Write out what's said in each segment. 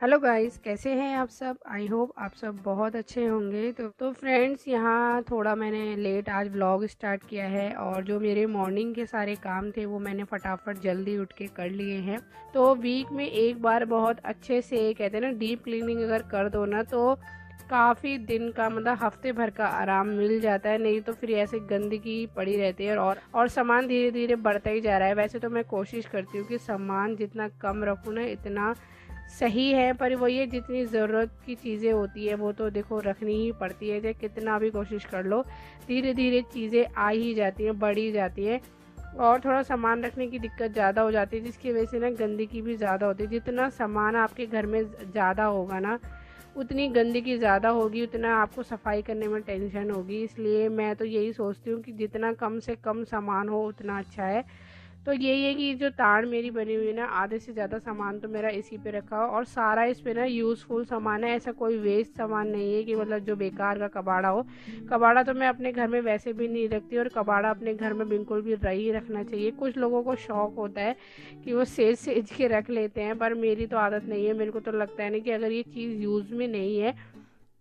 Hello guys, कैसे हैं आप सब। आई होप आप सब बहुत अच्छे होंगे। तो फ्रेंड्स, यहाँ थोड़ा मैंने लेट आज व्लॉग स्टार्ट किया है और जो मेरे मॉर्निंग के सारे काम थे वो मैंने फटाफट जल्दी उठ के कर लिए हैं। तो वीक में एक बार बहुत अच्छे से कहते हैं ना डीप क्लीनिंग अगर कर दो ना तो काफ़ी दिन का मतलब हफ्ते भर का आराम मिल जाता है। नहीं तो फिर ऐसे गंदगी पड़ी रहती है और सामान धीरे धीरे बढ़ता ही जा रहा है। वैसे तो मैं कोशिश करती हूँ कि सामान जितना कम रखूँ ना इतना सही है, पर वो ये जितनी ज़रूरत की चीज़ें होती है वो तो देखो रखनी ही पड़ती है। चाहे कितना भी कोशिश कर लो, धीरे धीरे चीज़ें आ ही जाती हैं, बढ़ ही जाती है और थोड़ा सामान रखने की दिक्कत ज़्यादा हो जाती है, जिसकी वजह से ना गंदगी भी ज़्यादा होती है। जितना सामान आपके घर में ज़्यादा होगा ना उतनी गंदगी ज़्यादा होगी, उतना आपको सफाई करने में टेंशन होगी। इसलिए मैं तो यही सोचती हूँ कि जितना कम से कम सामान हो उतना अच्छा है। तो यही है कि जो ताड़ मेरी बनी हुई है ना, आधे से ज़्यादा सामान तो मेरा इसी पे रखा हो और सारा इस पे ना यूज़फुल सामान है। ऐसा कोई वेस्ट सामान नहीं है कि मतलब जो बेकार का कबाड़ा हो। कबाड़ा तो मैं अपने घर में वैसे भी नहीं रखती और कबाड़ा अपने घर में बिल्कुल भी ही रखना चाहिए। कुछ लोगों को शौक होता है कि वो सेज सेज के रख लेते हैं, पर मेरी तो आदत नहीं है। मेरे को तो लगता है ना कि अगर ये चीज़ यूज़ में नहीं है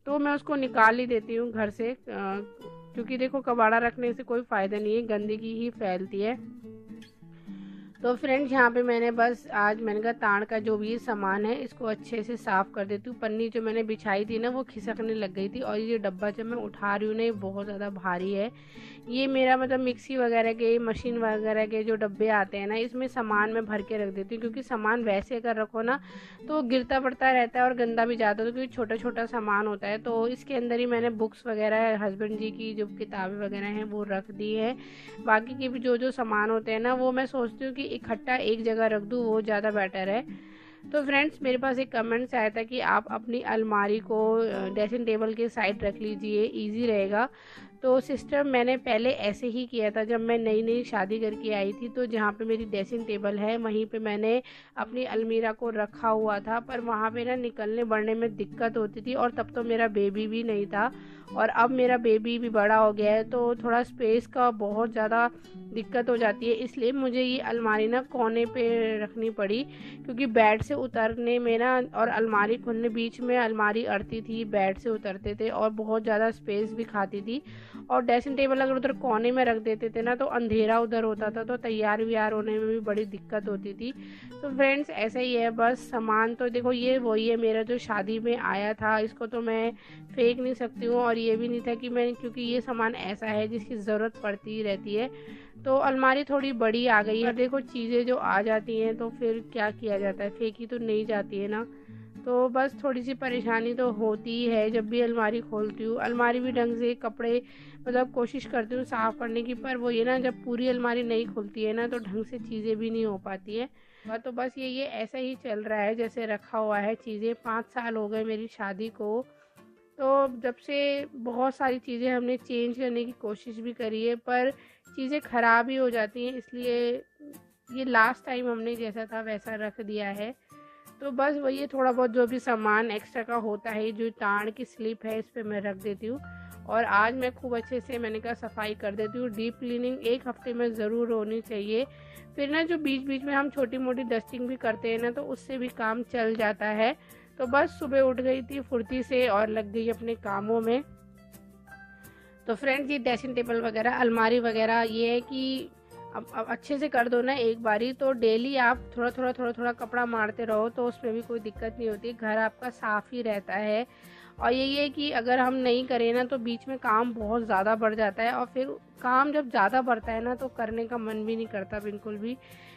तो मैं उसको निकाल ही देती हूँ घर से, क्योंकि देखो कबाड़ा रखने से कोई फ़ायदा नहीं है, गंदगी ही फैलती है। तो फ्रेंड्स, यहाँ पे मैंने बस आज मैंने कहा ताड़ का जो भी सामान है इसको अच्छे से साफ़ कर देती हूँ। पन्नी जो मैंने बिछाई थी ना वो खिसकने लग गई थी और ये डब्बा जब मैं उठा रही हूँ ना ये बहुत ज़्यादा भारी है। ये मेरा मतलब मिक्सी वगैरह के, मशीन वगैरह के जो डब्बे आते हैं ना इसमें सामान मैं भर के रख देती हूँ, क्योंकि सामान वैसे अगर रखो ना तो गिरता पड़ता रहता है और गंदा भी जाता है, तो क्योंकि छोटा छोटा सामान होता है। तो इसके अंदर ही मैंने बुक्स वगैरह, हस्बैंड जी की जो किताबें वगैरह हैं वो रख दी है। बाकी के भी जो जो सामान होते हैं ना वो मैं सोचती हूँ कि इकट्ठा एक जगह रख दूँ, वो ज़्यादा बेटर है। तो फ्रेंड्स, मेरे पास एक कमेंट्स आया था कि आप अपनी अलमारी को ड्रेसिंग टेबल के साइड रख लीजिए, इजी रहेगा। तो सिस्टर, मैंने पहले ऐसे ही किया था जब मैं नई नई शादी करके आई थी। तो जहाँ पे मेरी ड्रेसिंग टेबल है वहीं पे मैंने अपनी अलमीरा को रखा हुआ था, पर वहाँ पे ना निकलने बढ़ने में दिक्कत होती थी और तब तो मेरा बेबी भी नहीं था और अब मेरा बेबी भी बड़ा हो गया है, तो थोड़ा स्पेस का बहुत ज़्यादा दिक्कत हो जाती है। इसलिए मुझे ये अलमारी ना कोने पे रखनी पड़ी, क्योंकि बेड से उतरने में ना और अलमारी खोलने बीच में अलमारी अड़ती थी, बेड से उतरते थे और बहुत ज़्यादा स्पेस भी खाती थी। और ड्रेसिंग टेबल अगर उधर कोने में रख देते थे ना तो अंधेरा उधर होता था, तो तैयार व्यार होने में भी बड़ी दिक्कत होती थी। तो फ्रेंड्स, ऐसा ही है। बस सामान तो देखो ये वही है मेरा जो शादी में आया था, इसको तो मैं फेंक नहीं सकती हूँ और ये भी नहीं था कि मैं, क्योंकि ये सामान ऐसा है जिसकी ज़रूरत पड़ती ही रहती है। तो अलमारी थोड़ी बड़ी आ गई है। देखो चीज़ें जो आ जाती हैं तो फिर क्या किया जाता है, फेंकी तो नहीं जाती है ना। तो बस थोड़ी सी परेशानी तो होती ही है जब भी अलमारी खोलती हूँ। अलमारी भी ढंग से कपड़े मतलब कोशिश करती हूँ साफ़ करने की, पर वो ये ना जब पूरी अलमारी नहीं खुलती है ना तो ढंग से चीज़ें भी नहीं हो पाती है। तो बस ये ऐसा ही चल रहा है जैसे रखा हुआ है चीज़ें। 5 साल हो गए मेरी शादी को, तो जब से बहुत सारी चीज़ें हमने चेंज करने की कोशिश भी करी है, पर चीज़ें ख़राब ही हो जाती हैं। इसलिए ये लास्ट टाइम हमने जैसा था वैसा रख दिया है। तो बस वही है, थोड़ा बहुत जो भी सामान एक्स्ट्रा का होता है, जो ताड़ की स्लिप है इस पे मैं रख देती हूँ। और आज मैं खूब अच्छे से मैंने कहा सफाई कर देती हूँ। डीप क्लीनिंग एक हफ्ते में ज़रूर होनी चाहिए। फिर ना जो बीच बीच में हम छोटी मोटी डस्टिंग भी करते हैं ना तो उससे भी काम चल जाता है। तो बस सुबह उठ गई थी फुर्ती से और लग गई अपने कामों में। तो फ्रेंड्स, ये ड्रेसिंग टेबल वगैरह, अलमारी वगैरह, ये है कि अब अच्छे से कर दो ना एक बारी, तो डेली आप थोड़ा थोड़ा कपड़ा मारते रहो तो उसमें भी कोई दिक्कत नहीं होती, घर आपका साफ़ ही रहता है। और यही है कि अगर हम नहीं करें ना तो बीच में काम बहुत ज़्यादा बढ़ जाता है और फिर काम जब ज़्यादा बढ़ता है ना तो करने का मन भी नहीं करता बिल्कुल भी,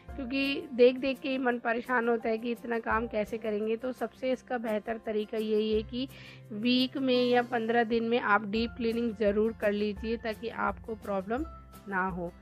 क्योंकि देख देख के ही मन परेशान होता है कि इतना काम कैसे करेंगे। तो सबसे इसका बेहतर तरीका यही है कि वीक में या 15 दिन में आप डीप क्लीनिंग ज़रूर कर लीजिए, ताकि आपको प्रॉब्लम ना हो।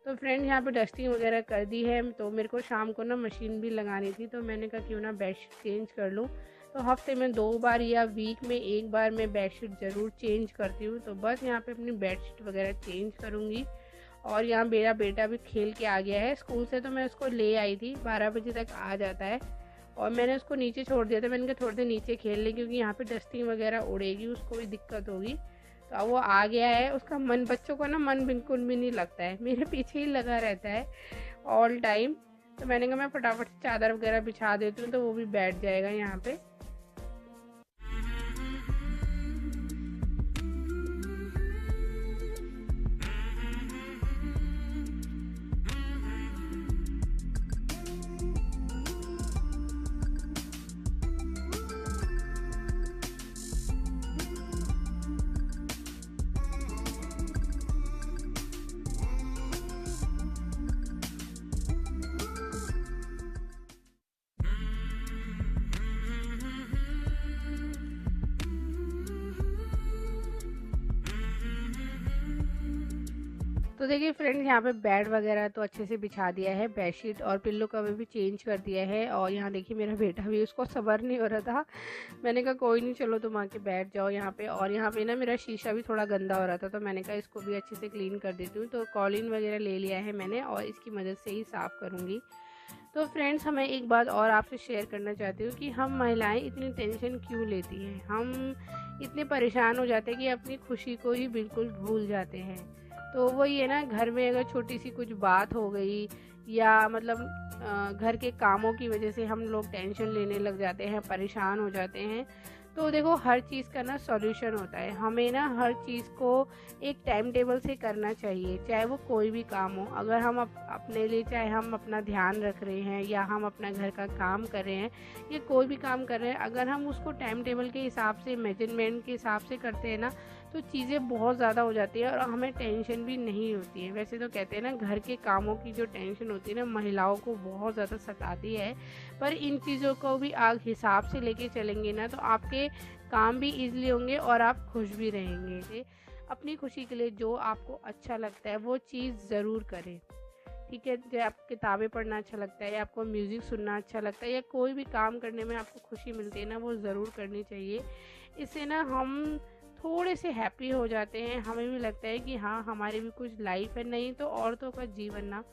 तो फ्रेंड्स, यहाँ पे डस्टिंग वगैरह कर दी है, तो मेरे को शाम को ना मशीन भी लगानी थी, तो मैंने कहा क्यों ना बेडशीट चेंज कर लूँ। तो हफ्ते में 2 बार या वीक में 1 बार मैं बेडशीट ज़रूर चेंज करती हूँ। तो बस यहाँ पे अपनी बेडशीट वगैरह चेंज करूँगी और यहाँ मेरा बेटा भी खेल के आ गया है स्कूल से, तो मैं उसको ले आई थी, 12 बजे तक आ जाता है। और मैंने उसको नीचे छोड़ दिया था, मैंने कहा थोड़ी देर नीचे खेल ले क्योंकि यहाँ पे डस्टिंग वगैरह उड़ेगी, उसको भी दिक्कत होगी। तो अब वो आ गया है, उसका मन, बच्चों का ना मन बिल्कुल भी नहीं लगता है, मेरे पीछे ही लगा रहता है ऑल टाइम। तो मैंने कहा मैं फटाफट से चादर वगैरह बिछा देती हूँ तो वो भी बैठ जाएगा यहाँ पे। तो देखिए फ्रेंड्स, यहाँ पे बेड वगैरह तो अच्छे से बिछा दिया है, बेडशीट और पिल्लो कवर भी चेंज कर दिया है। और यहाँ देखिए मेरा बेटा भी, उसको सब्र नहीं हो रहा था, मैंने कहा कोई नहीं चलो तुम आके बैठ जाओ यहाँ पे। और यहाँ पे ना मेरा शीशा भी थोड़ा गंदा हो रहा था, तो मैंने कहा इसको भी अच्छे से क्लीन कर देती हूँ। तो कॉलिन वगैरह ले लिया है मैंने और इसकी मदद से ही साफ़ करूँगी। तो फ्रेंड्स, हमें एक बात और आपसे शेयर करना चाहती हूँ कि हम महिलाएं इतनी टेंशन क्यों लेती हैं। हम इतने परेशान हो जाते हैं कि अपनी खुशी को ही बिल्कुल भूल जाते हैं। तो वही है ना, घर में अगर छोटी सी कुछ बात हो गई या मतलब घर के कामों की वजह से हम लोग टेंशन लेने लग जाते हैं, परेशान हो जाते हैं। तो देखो हर चीज़ का ना सॉल्यूशन होता है, हमें ना हर चीज़ को एक टाइम टेबल से करना चाहिए, चाहे वो कोई भी काम हो। अगर हम अपने लिए, चाहे हम अपना ध्यान रख रहे हैं या हम अपना घर का काम कर रहे हैं या कोई भी काम कर रहे हैं, अगर हम उसको टाइम टेबल के हिसाब से, मेजरमेंट के हिसाब से करते हैं ना, तो चीज़ें बहुत ज़्यादा हो जाती है और हमें टेंशन भी नहीं होती है। वैसे तो कहते हैं ना, घर के कामों की जो टेंशन होती है ना, महिलाओं को बहुत ज़्यादा सताती है, पर इन चीज़ों को भी आप हिसाब से लेके चलेंगे ना, तो आपके काम भी ईजिली होंगे और आप खुश भी रहेंगे। अपनी खुशी के लिए जो आपको अच्छा लगता है वो चीज़ ज़रूर करें, ठीक है। जो आप किताबें पढ़ना अच्छा लगता है या आपको म्यूज़िक सुनना अच्छा लगता है या कोई भी काम करने में आपको खुशी मिलती है ना, वो ज़रूर करनी चाहिए। इससे ना हम थोड़े से हैप्पी हो जाते हैं, हमें भी लगता है कि हाँ हमारी भी कुछ लाइफ है। नहीं तो औरतों का जीवन ना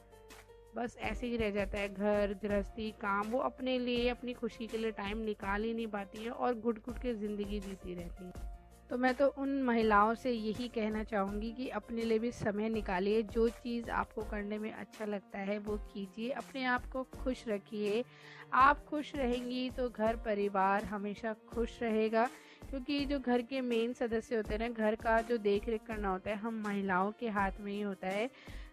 बस ऐसे ही रह जाता है, घर गृहस्थी काम, वो अपने लिए, अपनी खुशी के लिए टाइम निकाल ही नहीं पाती है और घुट घुट के ज़िंदगी जीती रहती है। तो मैं तो उन महिलाओं से यही कहना चाहूँगी कि अपने लिए भी समय निकालिए, जो चीज़ आपको करने में अच्छा लगता है वो कीजिए, अपने आप को खुश रखिए। आप खुश रहेंगी तो घर परिवार हमेशा खुश रहेगा, क्योंकि जो घर के मेन सदस्य होते हैं ना, घर का जो देख रेख करना होता है, हम महिलाओं के हाथ में ही होता है।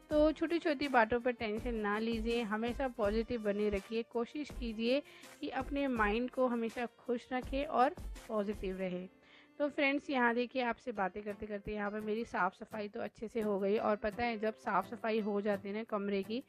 तो छोटी छोटी बातों पर टेंशन ना लीजिए, हमेशा पॉजिटिव बने रखिए, कोशिश कीजिए कि अपने माइंड को हमेशा खुश रखें और पॉजिटिव रहे। तो फ्रेंड्स, यहाँ देखिए आपसे बातें करते करते यहाँ पर मेरी साफ़ सफाई तो अच्छे से हो गई। और पता है, जब साफ़ सफाई हो जाती है ना कमरे की,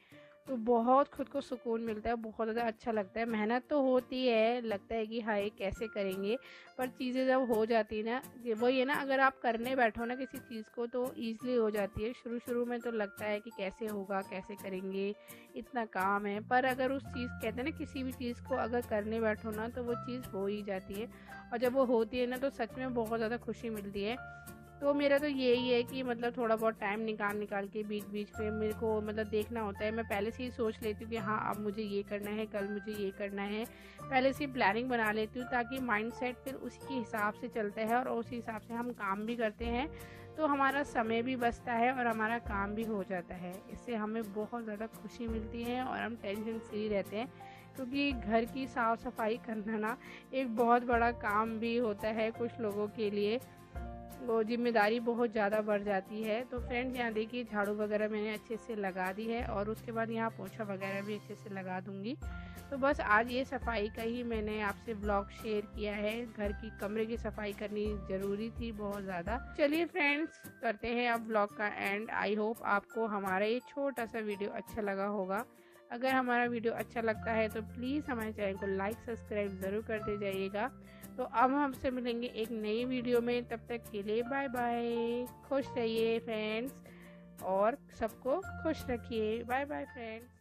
तो बहुत खुद को सुकून मिलता है, बहुत ज़्यादा अच्छा लगता है। मेहनत तो होती है, लगता है कि हाय कैसे करेंगे, पर चीज़ें जब हो जाती है ना, वही है ना, अगर आप करने बैठो ना किसी चीज़ को तो ईज़िली हो जाती है। शुरू शुरू में तो लगता है कि कैसे होगा, कैसे करेंगे, इतना काम है, पर अगर उस चीज़, कहते हैं ना, किसी भी चीज़ को अगर करने बैठो ना तो वो चीज़ हो ही जाती है। और जब वो होती है ना तो सच में बहुत ज़्यादा खुशी मिलती है। तो मेरा तो यही है कि मतलब थोड़ा बहुत टाइम निकाल के बीच बीच में मेरे को मतलब देखना होता है। मैं पहले से ही सोच लेती हूँ कि हाँ अब मुझे ये करना है, कल मुझे ये करना है, पहले से प्लानिंग बना लेती हूँ, ताकि माइंडसेट फिर उसी के हिसाब से चलता है और उसी हिसाब से हम काम भी करते हैं। तो हमारा समय भी बचता है और हमारा काम भी हो जाता है। इससे हमें बहुत ज़्यादा खुशी मिलती है और हम टेंशन फ्री रहते हैं, क्योंकि घर की साफ़ सफाई करना ना एक बहुत बड़ा काम भी होता है कुछ लोगों के लिए, वो जिम्मेदारी बहुत ज़्यादा बढ़ जाती है। तो फ्रेंड्स, यहाँ देखिए झाड़ू वगैरह मैंने अच्छे से लगा दी है और उसके बाद यहाँ पोछा वगैरह भी अच्छे से लगा दूँगी। तो बस आज ये सफाई का ही मैंने आपसे ब्लॉग शेयर किया है। घर की कमरे की सफाई करनी ज़रूरी थी बहुत ज़्यादा। चलिए फ्रेंड्स, करते हैं अब ब्लॉग का एंड। आई होप आपको हमारा ये छोटा सा वीडियो अच्छा लगा होगा। अगर हमारा वीडियो अच्छा लगता है तो प्लीज़ हमारे चैनल को लाइक सब्सक्राइब ज़रूर करते जाइएगा। तो अब हम आपसे मिलेंगे एक नई वीडियो में, तब तक के लिए बाय बाय। खुश रहिए फ्रेंड्स और सबको खुश रखिए। Bye bye friends.